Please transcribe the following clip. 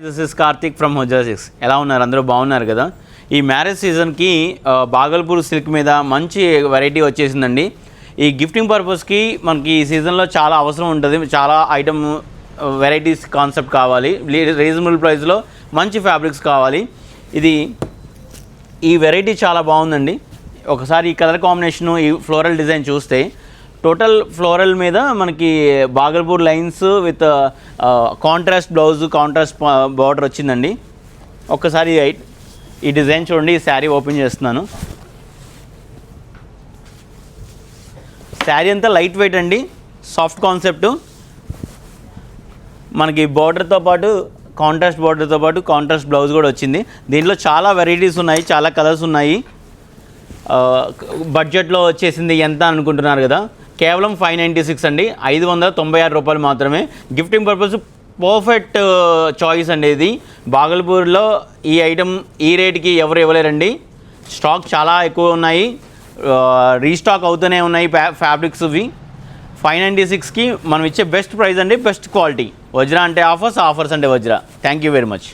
This is Karthik from హోజా 6. ఎలా ఉన్నారు? అందరూ బాగున్నారు కదా? ఈ మ్యారేజ్ సీజన్కి బాగల్పూర్ సిల్క్ మీద మంచి వెరైటీ వచ్చేసిందండి. ఈ గిఫ్టింగ్ పర్పస్కి మనకి ఈ సీజన్లో చాలా అవసరం ఉంటుంది. చాలా ఐటమ్ వెరైటీస్ కాన్సెప్ట్ కావాలి, రీజనబుల్ ప్రైస్లో మంచి ఫ్యాబ్రిక్స్ కావాలి. ఈ వెరైటీ చాలా బాగుందండి. ఒకసారి ఈ కలర్ కాంబినేషను, ఈ ఫ్లోరల్ డిజైన్ చూస్తే టోటల్ ఫ్లోరల్ మీద మనకి Bhagalpur lines with contrast blouse, contrast border వచ్చిందండి. ఒక్కసారి ఈ డిజైన్ చూడండి. ఈ శారీ ఓపెన్ చేస్తున్నాను. శారీ అంతా లైట్ వెయిట్ అండి, సాఫ్ట్ కాన్సెప్ట్. మనకి బార్డర్తో పాటు కాంట్రాస్ట్ బార్డర్తో పాటు కాంట్రాస్ట్ బ్లౌజ్ కూడా వచ్చింది. దీంట్లో చాలా వెరైటీస్ ఉన్నాయి, చాలా కలర్స్ ఉన్నాయి. బడ్జెట్లో వచ్చేసింది ఎంత అనుకుంటున్నారు కదా? కేవలం 596 అండి, 596 రూపాయలు మాత్రమే. గిఫ్టింగ్ పర్పస్ పర్ఫెక్ట్ చాయిస్ అండి. ఇది బాగల్పూర్లో ఈ ఐటమ్ ఈ రేట్కి ఎవరు ఇవ్వలేరండి. స్టాక్ చాలా ఎక్కువ ఉన్నాయి, రీస్టాక్ అవుతూనే ఉన్నాయి ఫ్యాబ్రిక్స్. ఇవి 596కి మనం ఇచ్చే బెస్ట్ ప్రైస్ అండి, బెస్ట్ క్వాలిటీ. వజ్రా అంటే ఆఫర్స్, ఆఫర్స్ అంటే Vajra. Thank you very much.